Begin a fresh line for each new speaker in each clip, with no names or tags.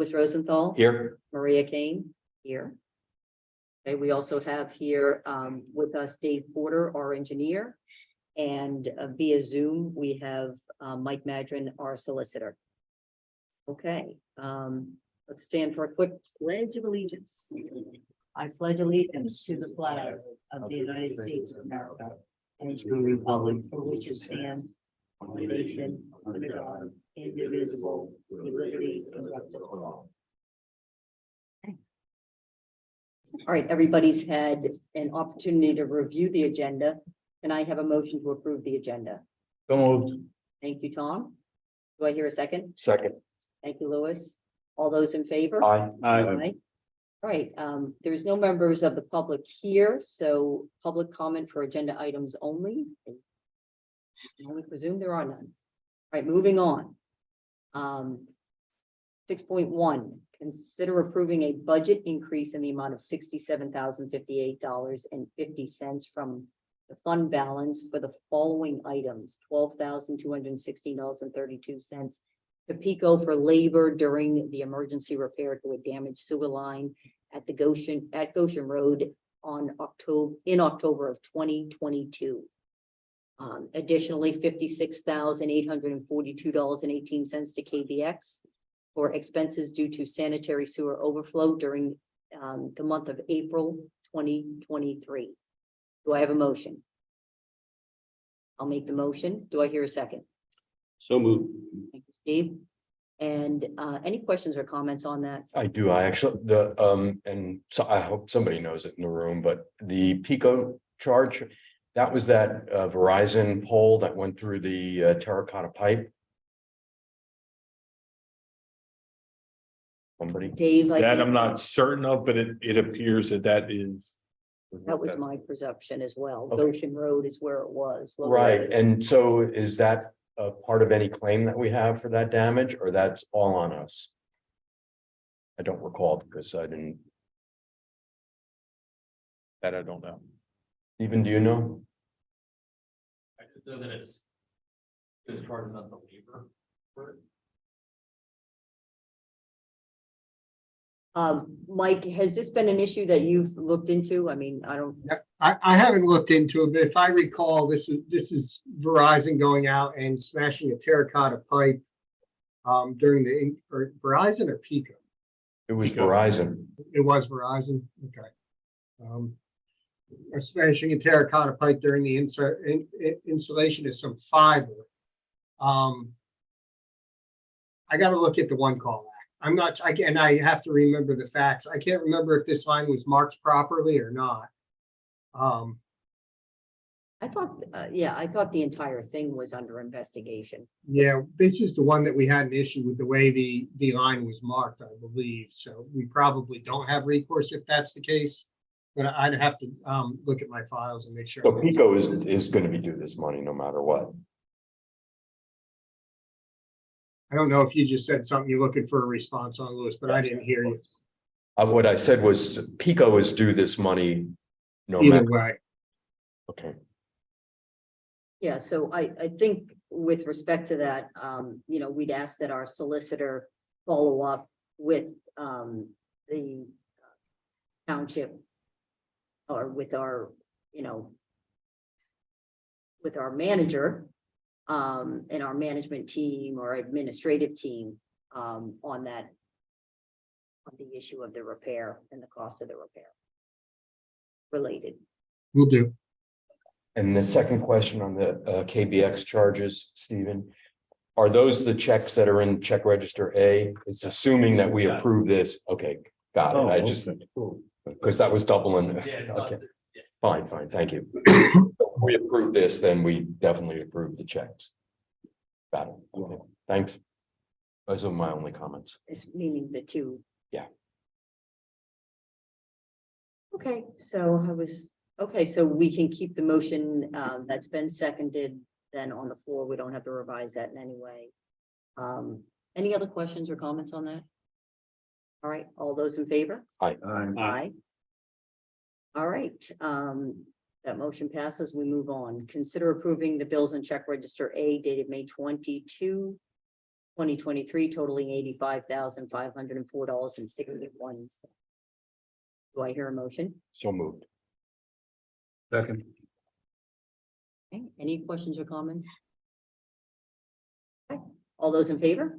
Louis Rosenthal.
Here.
Maria Kane, here. Okay, we also have here with us Dave Porter, our engineer. And via Zoom, we have Mike Madron, our solicitor. Okay, let's stand for a quick pledge of allegiance. I pledge allegiance to the flag of the United States of America and to the republic for which it stands, one nation, under God, indivisible, with liberty and justice for all. All right, everybody's had an opportunity to review the agenda. Can I have a motion to approve the agenda?
So moved.
Thank you, Tom. Do I hear a second?
Second.
Thank you, Louis. All those in favor?
Aye.
Aye. All right, there's no members of the public here, so public comment for agenda items only. I only presume there are none. All right, moving on. 6.1, consider approving a budget increase in the amount of $67,058.50 from the fund balance for the following items: $12,216.32 to PECO for labor during the emergency repair to a damaged sewer line at the Goshen Road in October of 2022. Additionally, $56,842.18 to KBX for expenses due to sanitary sewer overflow during the month of April 2023. Do I have a motion? I'll make the motion. Do I hear a second?
So moved.
Thank you, Steve. And any questions or comments on that?
I do. I actually, and so I hope somebody knows it in the room, but the PECO charge, that was that Verizon pole that went through the terracotta pipe. Somebody.
Dave, I
That
think
I'm not certain of, but it appears that is.
that was my perception as well.
Okay.
Goshen Road is where it was.
Right,
located.
and so is that a part of any claim that we have for that damage, or that's all on us? I don't recall because I didn't.
That I don't know.
Even do you know?
I just know that it's charging us the labor for it.
Mike, has this been an issue that you've looked into? I mean, I don't,
I haven't looked into it, but if I recall, this is Verizon going out and smashing a terracotta pipe during the, or Verizon or PECO?
It was
PECO.
Verizon.
It was Verizon, okay. Smashing a terracotta pipe during the installation of some fiber. I got to look at the one call. I'm not, again, I have to remember the facts. I can't remember if this line was marked properly or not.
I thought, I thought the entire thing was under investigation.
Yeah, this is the one that we had an issue with the way the line was marked, I believe. So we probably don't have recourse if that's the case. But I'd have to look at my files and make sure.
So PECO is going to be due this money no matter what.
I don't know if you just said something you're looking for a response on, Louis, but I didn't hear you.
What I said was PECO is due this money no
Either
matter.
way.
Okay.
Yeah, so I think with respect to that, we'd ask that our solicitor follow up with the township or with our, with our manager and our management team or administrative team on the issue of the repair and the cost of the repair related.
Will do.
And the second question on the KBX charges, Stephen, are those the checks that are in check register A? It's assuming that we approve this. Okay, got it. I just, because that was doubling.
Yeah, it's not,
Okay, fine, thank you. If we approve this, then we definitely approve the checks. Got it. Okay, thanks. Those are my only comments.
It's meaning the two.
Yeah.
Okay, so so we can keep the motion that's been seconded then on the floor. We don't have to revise that in any way. Any other questions or comments on that? All right, all those in favor?
Aye.
Aye. All right, that motion passes. We move on. Consider approving the bills and check register A dated May 22, 2023 totaling $85,504.61. Do I hear a motion?
So moved.
Second.
Okay, any questions or comments? Okay, all those in favor?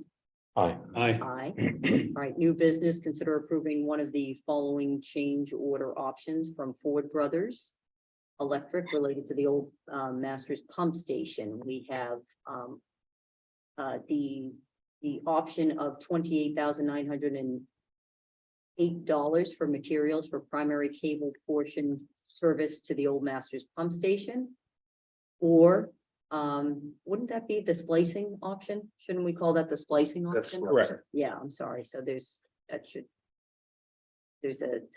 Aye.
Aye.
Aye. All right, new business, consider approving one of the following change order options from Ford Brothers Electric related to the old Masters Pump Station. We have the option of $28,908 for materials for primary cable portion service to the old Masters Pump Station. Or wouldn't that be the splicing option? Shouldn't we call that the splicing
That's
option?
correct.
Yeah, I'm sorry. So there's a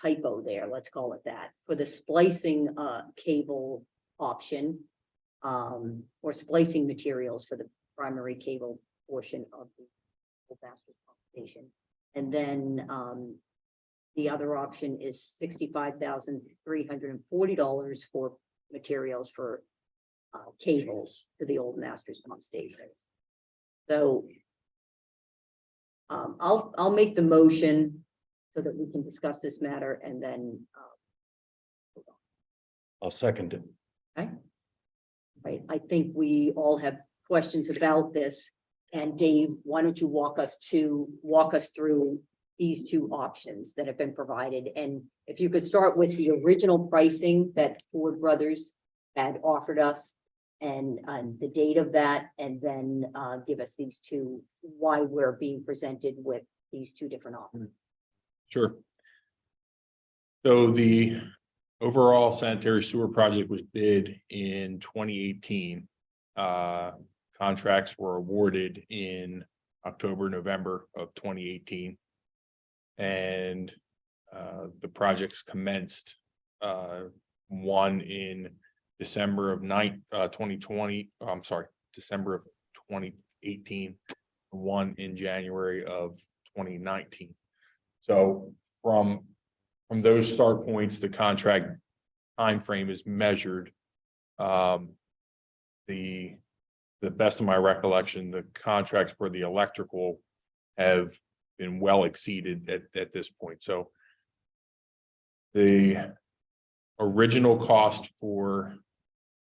typo there. Let's call it that. For the splicing cable option or splicing materials for the primary cable portion of the Masters Pump Station. And then the other option is $65,340 for materials for cables to the old Masters Pump Station. So I'll make the motion so that we can discuss this matter and then
I'll second it.
right, I think we all have questions about this. And Dave, why don't you walk us through these two options that have been provided? And if you could start with the original pricing that Ford Brothers had offered us and the date of that, and then give us these two, why we're being presented with these two different options.
Sure. So the overall sanitary sewer project was bid in 2018. Contracts were awarded in October, November of 2018. And the projects commenced, one in December of 2020, I'm sorry, December of 2018, one in January of 2019. So from those start points, the contract time frame is measured. The best of my recollection, the contracts for the electrical have been well exceeded at this point. So the original cost for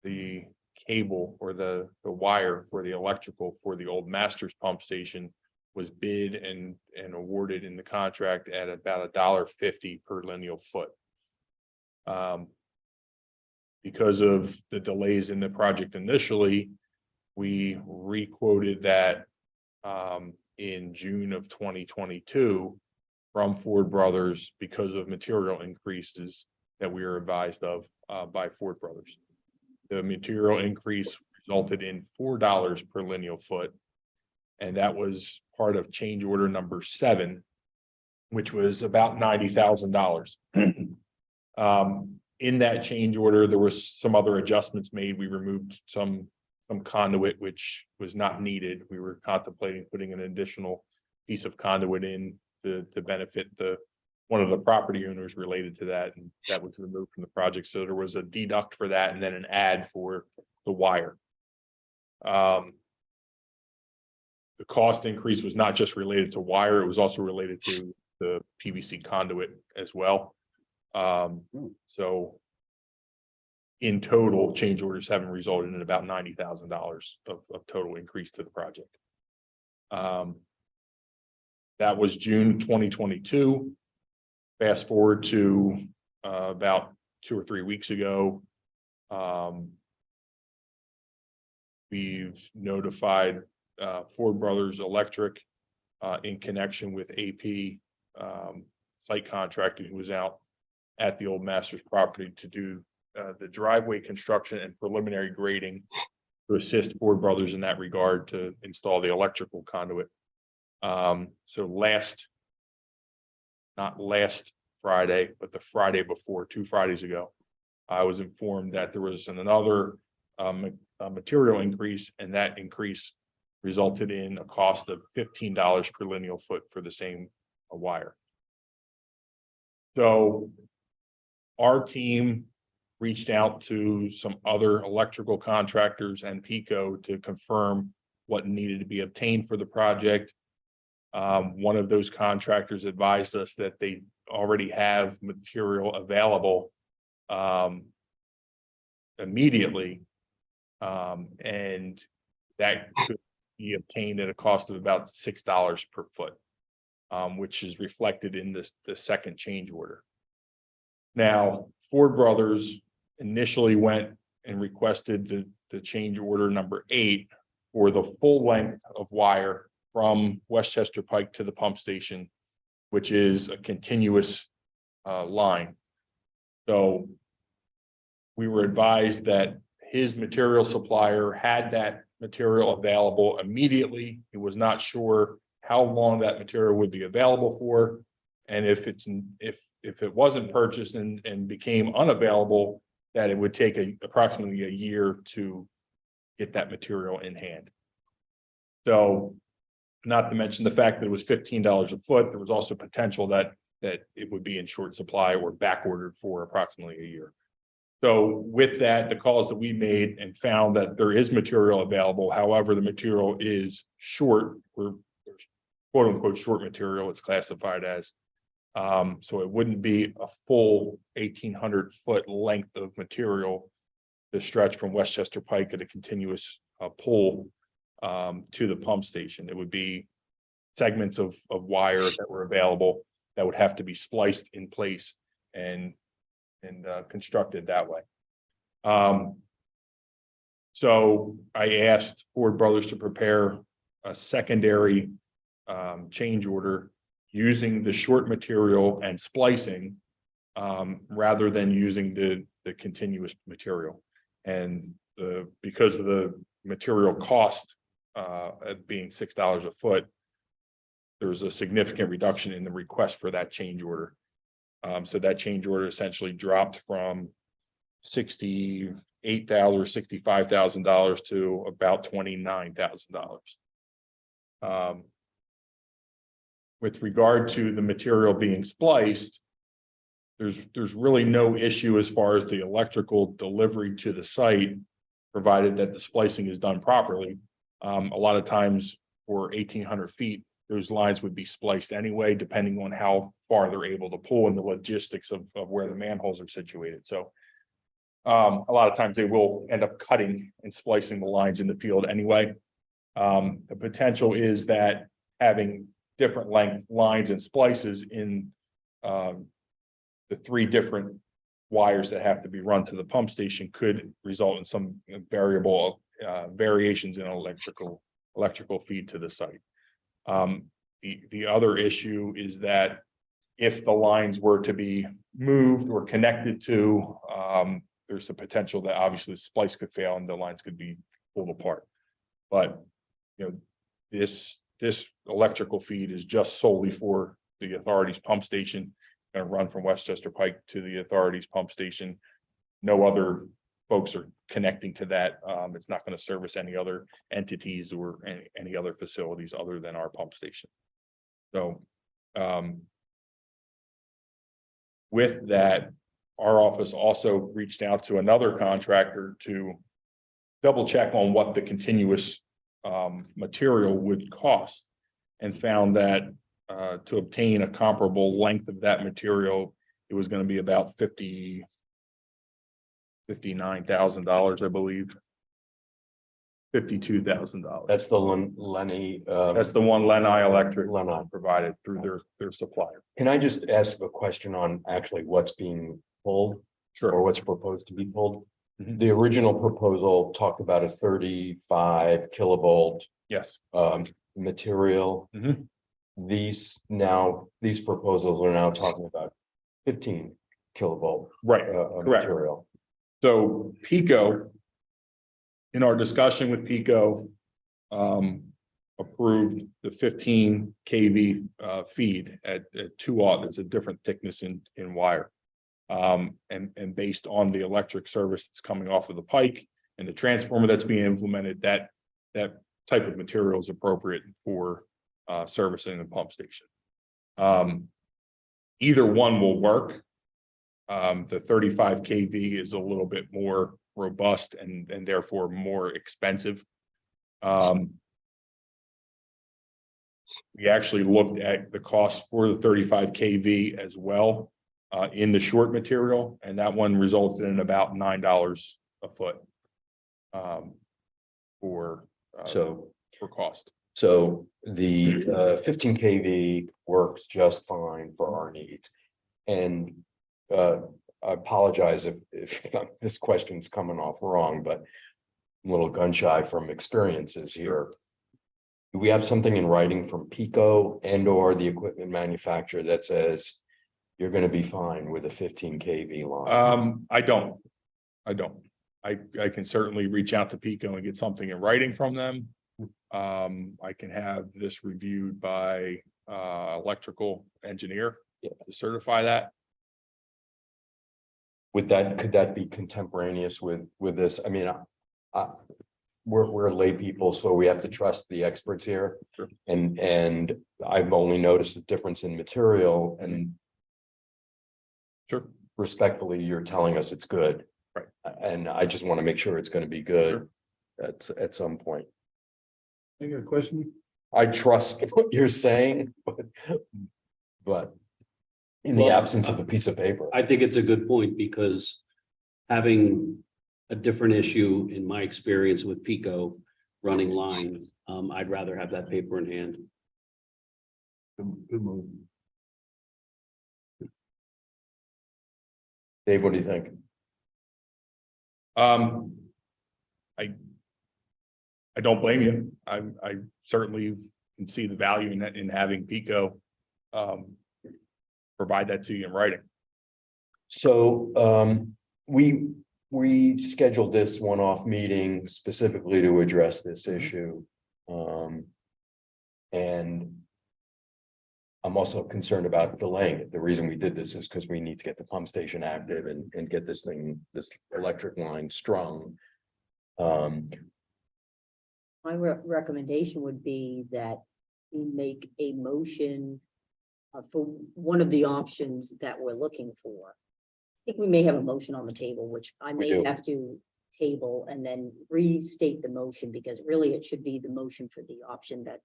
the cable or the wire for the electrical for the old Masters Pump Station was bid and awarded in the contract at about $1.50 per lineal foot. Because of the delays in the project initially, we re-quoted that in June of 2022 from Ford Brothers because of material increases that we were advised of by Ford Brothers. The material increase resulted in $4 per lineal foot, and that was part of change order number 7, which was about $90,000. In that change order, there was some other adjustments made. We removed some conduit, which was not needed. We were contemplating putting an additional piece of conduit in to benefit one of the property owners related to that, and that was removed from the project. So there was a deduct for that and then an add for the wire. The cost increase was not just related to wire, it was also related to the PVC conduit as well. So in total, change orders haven't resulted in about $90,000 of total increase to the project. That was June 2022. Fast forward to about 2 or 3 weeks ago. We've notified Ford Brothers Electric in connection with AP site contractor who was out at the old Masters property to do the driveway construction and preliminary grading to assist Ford Brothers in that regard to install the electrical conduit. So not last Friday, but the Friday before, 2 Fridays ago, I was informed that there was another material increase, and that increase resulted in a cost of $15 per lineal foot for the same wire. So our team reached out to some other electrical contractors and PECO to confirm what needed to be obtained for the project. One of those contractors advised us that they already have material available immediately. And that could be obtained at a cost of about $6 per foot, which is reflected in the second change order. Now, Ford Brothers initially went and requested the change order number 8 for the full length of wire from Westchester Pike to the pump station, which is a continuous line. So we were advised that his material supplier had that material available immediately. He was not sure how long that material would be available for, and if it wasn't purchased and became unavailable, that it would take approximately a year to get that material in hand. So, not to mention the fact that it was $15 a foot, there was also potential that it would be in short supply or back ordered for approximately a year. So with that, the calls that we made and found that there is material available. However, the material is short, or quote unquote short material, it's classified as. So it wouldn't be a full 1,800 foot length of material to stretch from Westchester Pike at a continuous pull to the pump station. It would be segments of wire that were available that would have to be spliced in place and constructed that way. So I asked Ford Brothers to prepare a secondary change order using the short material and splicing rather than using the continuous material. And because of the material cost at being $6 a foot, there's a significant reduction in the request for that change order. So that change order essentially dropped from $68,000, $65,000 to about $29,000. With regard to the material being spliced, there's really no issue as far as the electrical delivery to the site, provided that the splicing is done properly. A lot of times for 1,800 feet, those lines would be spliced anyway, depending on how far they're able to pull and the logistics of where the manholes are situated. So a lot of times they will end up cutting and splicing the lines in the field anyway. The potential is that having different length lines and splices in the 3 different wires that have to be run to the pump station could result in some variations in electrical feed to the site. The other issue is that if the lines were to be moved or connected to, there's a potential that obviously the splice could fail and the lines could be pulled apart. But this electrical feed is just solely for the authority's pump station, going to run from Westchester Pike to the authority's pump station. No other folks are connecting to that. It's not going to service any other entities or any other facilities other than our pump station. So with that, our office also reached out to another contractor to double check on what the continuous material would cost, and found that to obtain a comparable length of that material, it was going to be about $59,000, I believe. $52,000.
That's the Lenny.
That's the one Lenni Electric
Lenni.
provided through their supplier.
Can I just ask a question on actually what's being pulled?
Sure.
Or what's proposed to be pulled?
Mhm.
The original proposal talked about a 35 kilovolt
Yes.
material.
Mhm.
These proposals are now talking about 15 kilovolt
Right. Correct.
material.
So PECO, in our discussion with PECO, approved the 15 kV feed at 2/0. It's a different thickness in wire. And based on the electric service that's coming off of the pike and the transformer that's being implemented, that type of material is appropriate for servicing the pump station. Either one will work. The 35 kV is a little bit more robust and therefore more expensive. We actually looked at the cost for the 35 kV as well in the short material, and that one resulted in about $9 a foot for cost.
So the 15 kV works just fine for our needs. And I apologize if this question's coming off wrong, but I'm a little gun shy from experiences here. Do we have something in writing from PECO and or the equipment manufacturer that says you're going to be fine with a 15 kV line?
I don't. I can certainly reach out to PECO and get something in writing from them. I can have this reviewed by electrical engineer to certify that.
With that, could that be contemporaneous with this? I mean, we're lay people, so we have to trust the experts here.
Sure.
And I've only noticed a difference in material, and
Sure.
respectfully, you're telling us it's good.
Right.
And I just want to make sure it's going to be good at some point.
I got a question.
I trust what you're saying, but in the
Well,
absence of a piece of paper.
I think it's a good point because having a different issue in my experience with PECO running lines, I'd rather have that paper in hand.
Good move.
Dave, what do you think?
I don't blame you. I certainly can see the value in having PECO provide that to you in writing.
So we scheduled this one-off meeting specifically to address this issue. And I'm also concerned about delaying it. The reason we did this is because we need to get the pump station active and get this electric line strung.
My recommendation would be that we make a motion for one of the options that we're looking for. I think we may have a motion on the table, which I
We
may
do.
have to table and then restate the motion, because really it should be the motion for the option that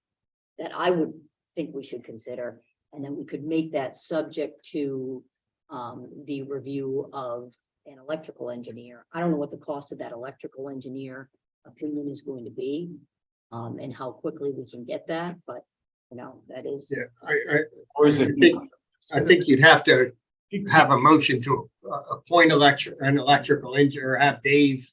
I would think we should consider. And then we could make that subject to the review of an electrical engineer. I don't know what the cost of that electrical engineer opinion is going to be, and how quickly we can get that, but you know, that is.
Yeah,
Or is it?
I think you'd have to have a motion to appoint an electrical engineer, or have Dave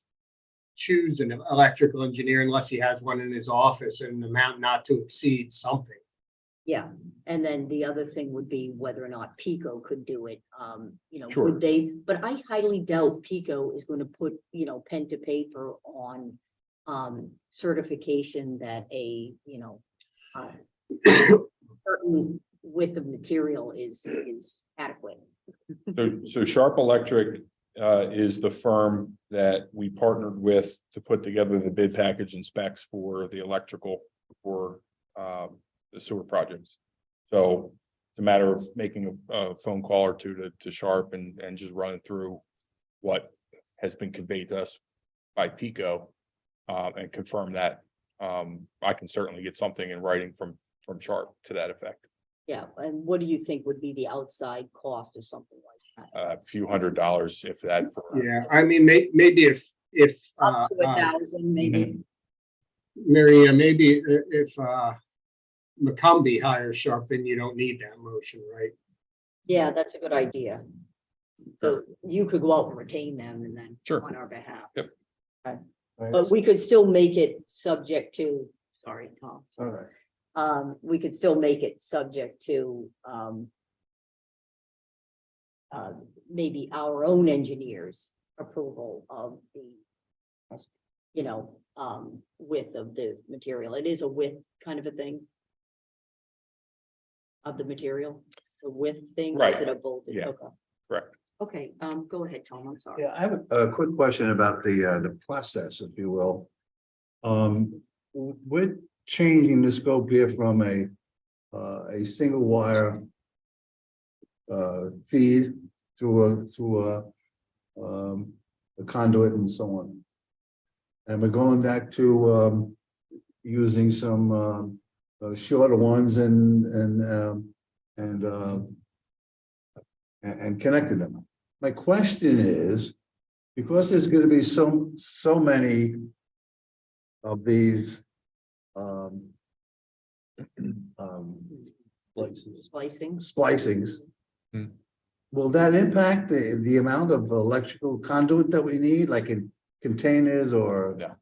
choose an electrical engineer unless he has one in his office, and an amount not to exceed something.
Yeah, and then the other thing would be whether or not PECO could do it, you know,
Sure.
would they, but I highly doubt PECO is going to put, you know, pen to paper on certification that a, you know, certain width of material is adequate.
So Sharp Electric is the firm that we partnered with to put together the bid package and specs for the electrical for the sewer projects. So it's a matter of making a phone call or two to Sharp and just running through what has been conveyed to us by PECO and confirm that. I can certainly get something in writing from Sharp to that effect.
Yeah, and what do you think would be the outside cost of something like that?
A few $100s if that.
Yeah, I mean, maybe if
Up to 1,000, maybe.
Maria, maybe if McCombie hires Sharp, then you don't need that motion, right?
Yeah, that's a good idea. So you could go out and retain them and then
Sure.
on our behalf.
Yep.
Okay.
Right.
But we could still make it subject to, sorry, Tom.
All right.
We could still make it subject to maybe our own engineers' approval of the, you know, width of the material. It is a width kind of a thing of the material, the width thing, or is
Right.
it a bolted?
Yeah.
Okay.
Correct.
Okay, go ahead, Tom, I'm sorry.
Yeah, I have a quick question about the process, if you will. We're changing the scope here from a single wire feed through a conduit and so on. And we're going back to using some shorter ones and connected them. My question is, because there's gonna be so many of these
Splicing.
splicings.
Hmm.
Will that impact the amount of electrical conduit that we need, like in containers or?
No.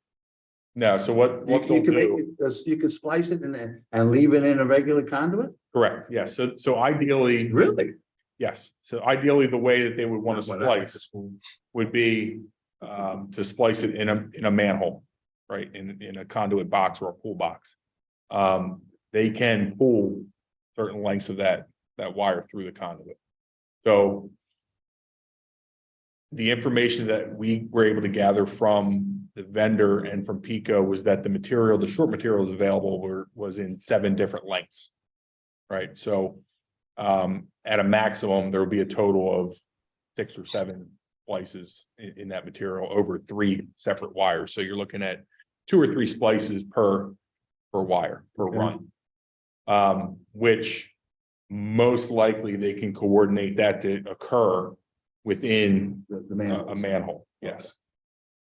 No, so what
You
they'll
can make
do,
it, you can splice it and leave it in a regular conduit?
correct, yes, so ideally,
Really?
yes, so ideally, the way that they would want to splice would be to splice it in a manhole, right, in a conduit box or a pull box. They can pull certain lengths of that wire through the conduit. So the information that we were able to gather from the vendor and from PECO was that the short materials available was in 7 different lengths. Right, so at a maximum, there will be a total of 6 or 7 splices in that material over 3 separate wires. So you're looking at 2 or 3 splices per wire, per
Okay.
run. Which most likely they can coordinate that to occur within
The
a
manholes.
manhole, yes.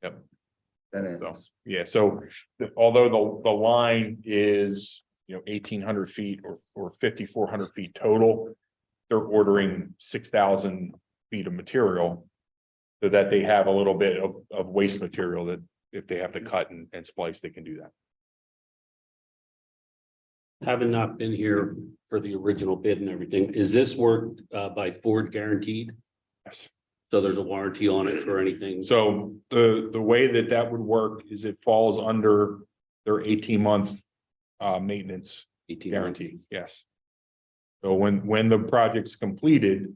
That
So,
ends.
yeah, so although the line is, 1,800 feet or 5,400 feet total, they're ordering 6,000 feet of material so that they have a little bit of waste material that if they have to cut and splice, they can do that.
Having not been here for the original bid and everything, is this work by Ford guaranteed?
Yes.
So there's a warranty on it for anything?
So the way that would work is it falls under their 18-month maintenance
18 months.
guarantee, yes. So when the project's completed,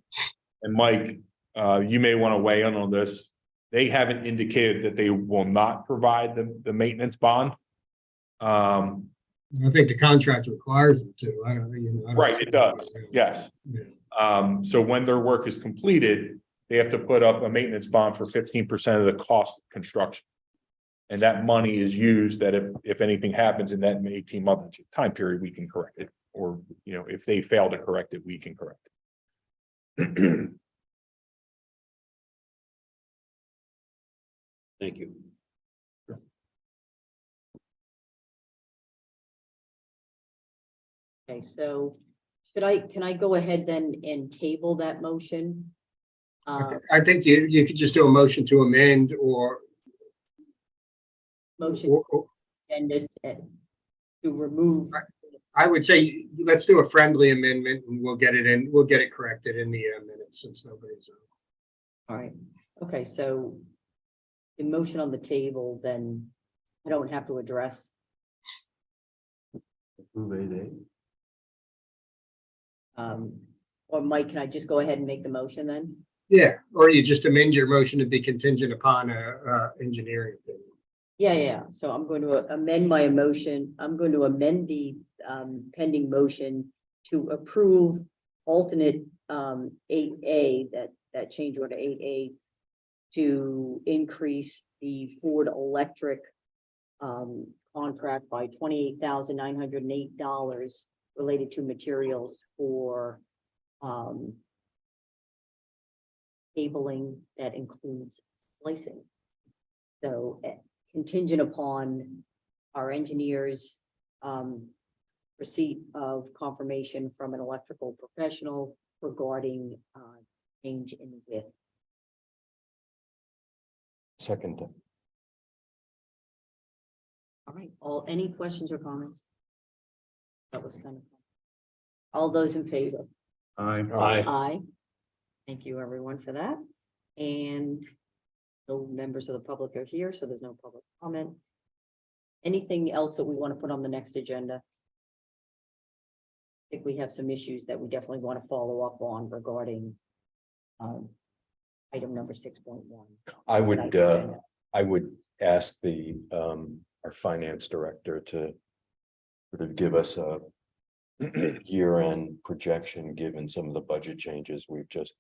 and Mike, you may want to weigh in on this, they haven't indicated that they will not provide the maintenance bond.
I think the contract requires them to. I don't, I don't.
Right, it does, yes.
Yeah.
So when their work is completed, they have to put up a maintenance bond for 15% of the cost of construction. And that money is used that if anything happens in that 18-month time period, we can correct it. Or, if they fail to correct it, we can correct it.
Thank you.
Okay, so can I go ahead then and table that motion?
I think you could just do a motion to amend or
Motion ended to remove.
I would say, let's do a friendly amendment and we'll get it corrected in the minutes since nobody's.
All right, okay, so the motion on the table, then I don't have to address. Or Mike, can I just go ahead and make the motion then?
Yeah, or you just amend your motion to be contingent upon engineering opinion.
Yeah, so I'm going to amend my motion. I'm going to amend the pending motion to approve alternate 8A, that change order 8A, to increase the Ford Electric contract by $28,908 related to materials for cabling that includes slicing. So contingent upon our engineers receipt of confirmation from an electrical professional regarding change in width.
Second.
All right, any questions or comments? That was kind of fun. All those in favor?
Aye.
Aye. Thank you, everyone, for that. And no members of the public are here, so there's no public comment. Anything else that we want to put on the next agenda? I think we have some issues that we definitely want to follow up on regarding item number 6.1.
I would ask our finance director to sort of give us a year-end projection, given some of the budget changes we've just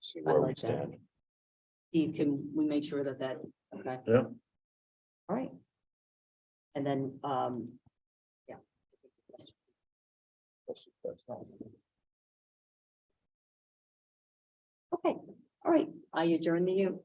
see where we
like that.
stand.
Steve, can we make sure that okay?
Yeah.
All right. And then Okay, all right, I adjourn the meeting.